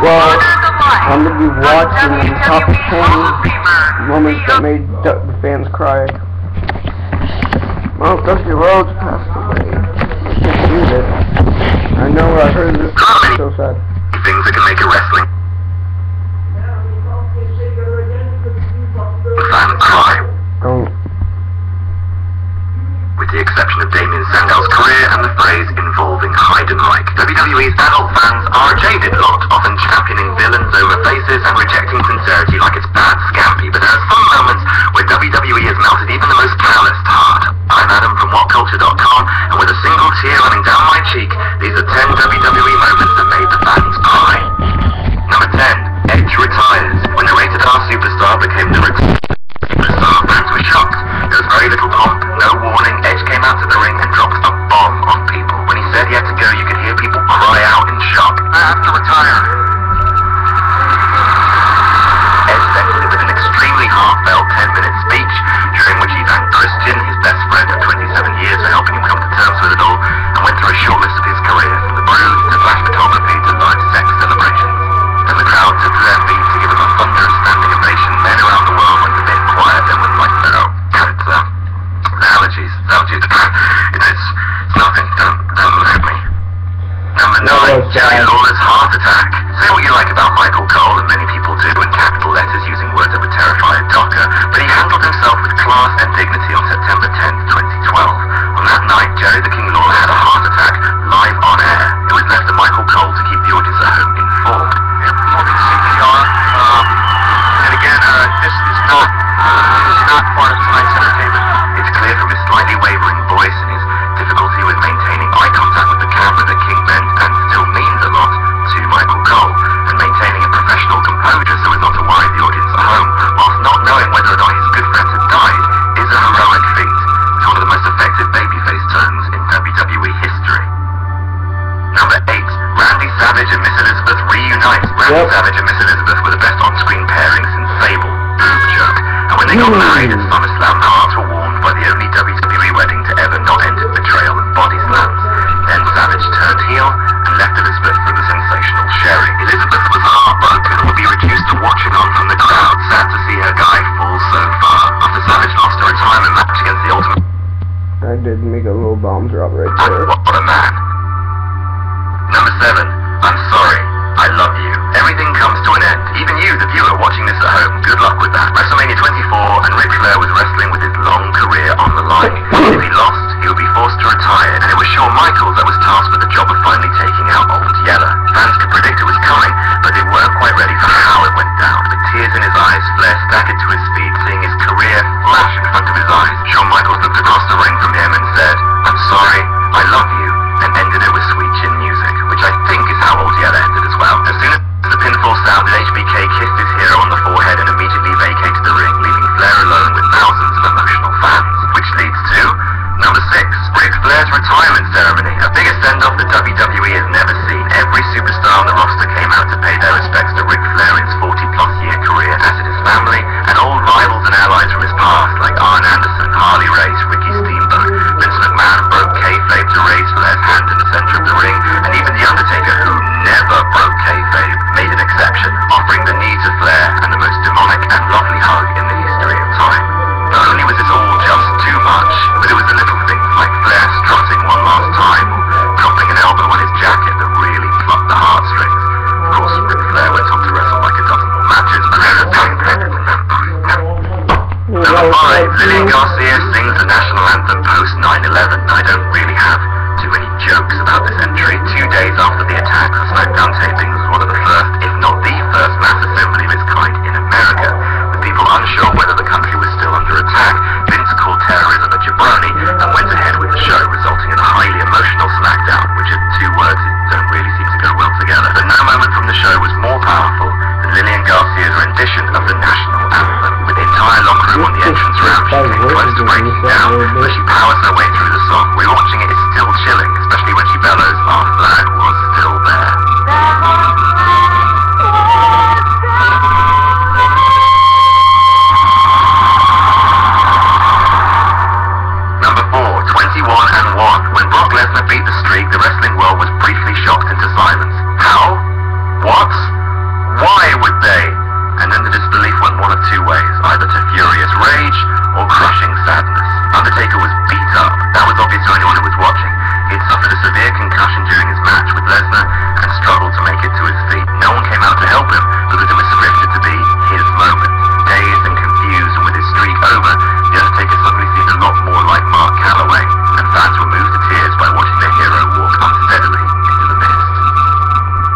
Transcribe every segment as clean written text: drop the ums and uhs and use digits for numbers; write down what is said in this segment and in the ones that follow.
Well, I'm going to be watching the top 10 moments that made the fans cry. Well, Dusty Rhodes passed away. I can't believe it. I know, I heard this. It's so sad. Things that can make it wrestling. The fans cry. Don't. With the exception of Damien Sandow's career and the phrase involving hide and like. WWE's adult fans are a jaded lot, often championing villains over faces and rejecting sincerity like it's bad scampi, but there are some moments where WWE has melted even the most calloused heart. I'm Adam from WhatCulture.com, and with a single tear running down my cheek, these are 10 WWE moments that made the fans cry. Number 10, Edge retires. When the rated R superstar became the superstar, fans were shocked. There was very little pomp, no warning. Edge came out to the ring and dropped a bomb on people. When he said he had to go, you could hear people cry out in shock. I have to retire. Edge then delivered an extremely heartfelt 10-minute speech, during which he thanked Christian, his best friend of 27 years, for helping him come to terms with it all, and went through a short list of his career, from the bruise to flash photography to live sex celebrations. And the crowd took to their feet to give him a thunderous standing ovation. Men around the world went a bit quiet and was like, allergies. It's nothing. Don't look at me. Number 9, Jerry Lawler's heart attack. Say what you like about Michael Cole, and many people do, in capital letters using words that would terrify a doctor, but he handled himself with class and dignity on September 10th, 2012. On that night, Jerry the King Lawler had a heart attack live on air. It was left to Michael Cole to keep the audience at home informed. CPR. And again, this is not part of tonight's entertainment. It's clear from his slightly wavering voice and his difficulty with maintaining eye contact with the camera that King meant and still means a lot to Michael Cole, and maintaining a professional composure so as not to worry the audience at home, whilst not knowing whether or not his good friend had died, is a heroic feat. It's one of the most effective babyface turns in WWE history. Number 8, Randy Savage and Miss Elizabeth reunite. Randy Savage and Miss Elizabeth were the best on-screen pairing since Fable. Boob joke. And when they got married at SummerSlam, the hearts were warmed by the only WWE wedding to ever not end in betrayal and body slams. Then Savage turned heel and left Elizabeth for the sensational Sherry. Elizabeth was heartbroken and would be reduced to watching on from the crowd, sad to see her guy fall so far. After Savage lost a retirement match against the Ultimate... I did make a little bomb drop right there. What a man. Number 7, I'm sorry. I love you. Everything comes to an end. Even you, the viewer, watching this at home. Good luck with that. WrestleMania 24, and Ric Flair was wrestling with his long career on the line. If he lost, he would be forced to retire, and it was Shawn Michaels that was tasked with the job of finally taking out Old Yeller. Fans could predict it was coming, but they weren't quite ready for how it went down. With tears in his eyes, Flair staggered to his feet, seeing his career flash in front of his eyes. Shawn Michaels looked across the ring from him and said, "I'm sorry, I love you," and ended it with sweet chin music, which I think is how Old Yeller ended as well. As soon as the pinfall sounded, HBK kissed his hero on the forehead and immediately vacated the ring, leaving Flair alone with thousands of emotional fans. Which leads to number 6, Ric Flair's retirement ceremony. A bigger send-off that WWE has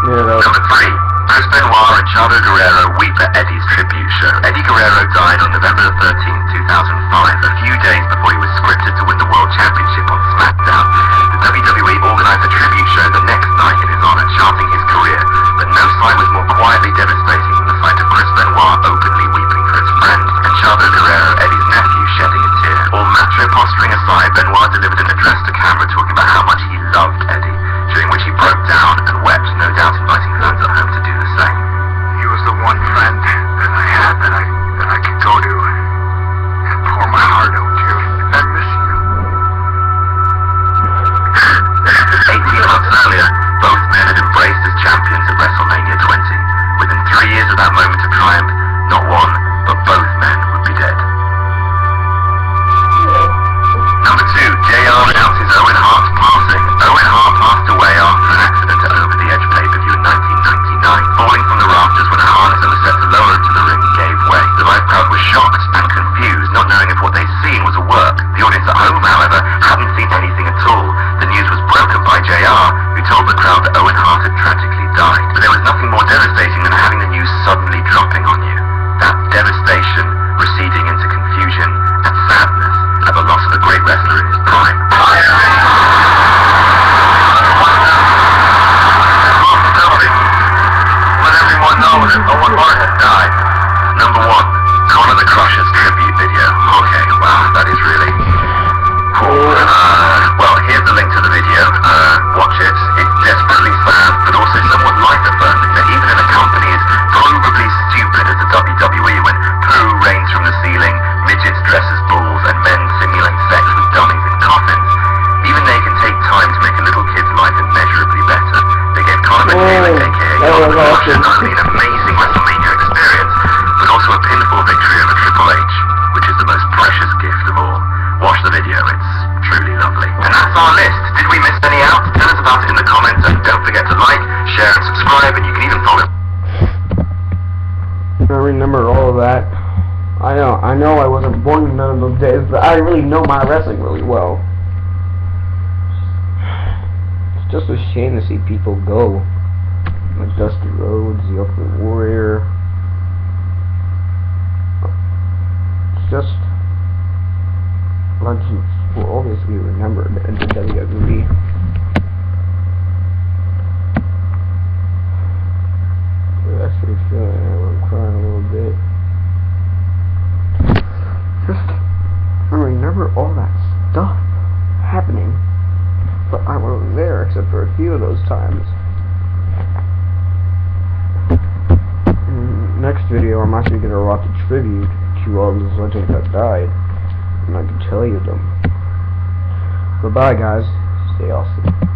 Yeah, Number 3. Chris Benoit and Chavo Guerrero weep at Eddie's tribute show. Eddie Guerrero died on November 13, 2005, a few days before he was scripted to win the World Championship on SmackDown. The WWE organized a tribute show the next night in his honor, charting his career, but no sight was more quietly devastating than the sight of Chris Benoit openly weeping for his friend, and Chavo Guerrero, Eddie's nephew, shedding a tear. All macho posturing aside, Benoit delivered an address to camera talking about how much he loved Eddie, during which he broke down and wept, no doubt inviting fans at home to do the same. He was the one friend that I had that I could go to and pour my heart out to. I miss you. 18 months earlier, both men had embraced as champions at WrestleMania 20. Within 3 years of that moment of triumph, not one, but both men would be dead. Number 2, JR announces Owen Hart's passing. Owen Hart passed away after an accident at Over the Edge pay-per-view in 1999, falling from the rafters when a harness that was set to lower him to the ring gave way. The live crowd was shocked and confused, not knowing if what they'd seen was a work. The audience at home, however, hadn't seen anything at all. The news was broken by JR, who told the crowd that Owen Hart had tragically died. But there was nothing more devastating than having the news suddenly dropping on you. That devastation receding into confusion and sadness at the loss of a great wrestler in his prime. Let everyone know that Owen Hart had died. Number 1, Conor the Crusher's tribute video. Okay, wow, that is really cool. Well, here's the link to the video. Watch it. It's desperately sad, but also somewhat light-affirming that even in a company as provably stupid as the WWE, when poo rains from the ceiling, midgets dress as bulls, and men simulate sex with dummies in coffins, even they can take time to make a little kid's life immeasurably better. They get Conor McDavid, aka Conor the Crusher, not only an amazing WrestleMania experience, but also a pinfall victory over Triple H, which is the most precious gift of all. Watch the video, it's truly lovely. And that's our list. Did we miss any out? Tell us about it in the comments, and don't forget to like, share, and subscribe, and you can even follow. I remember all of that. I know I wasn't born in none of those days, but I really know my wrestling really well. It's just a shame to see people go. Like Dusty Rhodes, the Ultimate Warrior. It's just legends will always be remembered in the WWE. I'm actually feeling I'm crying a little bit. I remember all that stuff happening, but I wasn't there except for a few of those times. In the next video, I'm actually going to watch a tribute to all these legends that died, and I can tell you them. Goodbye, guys. Stay awesome.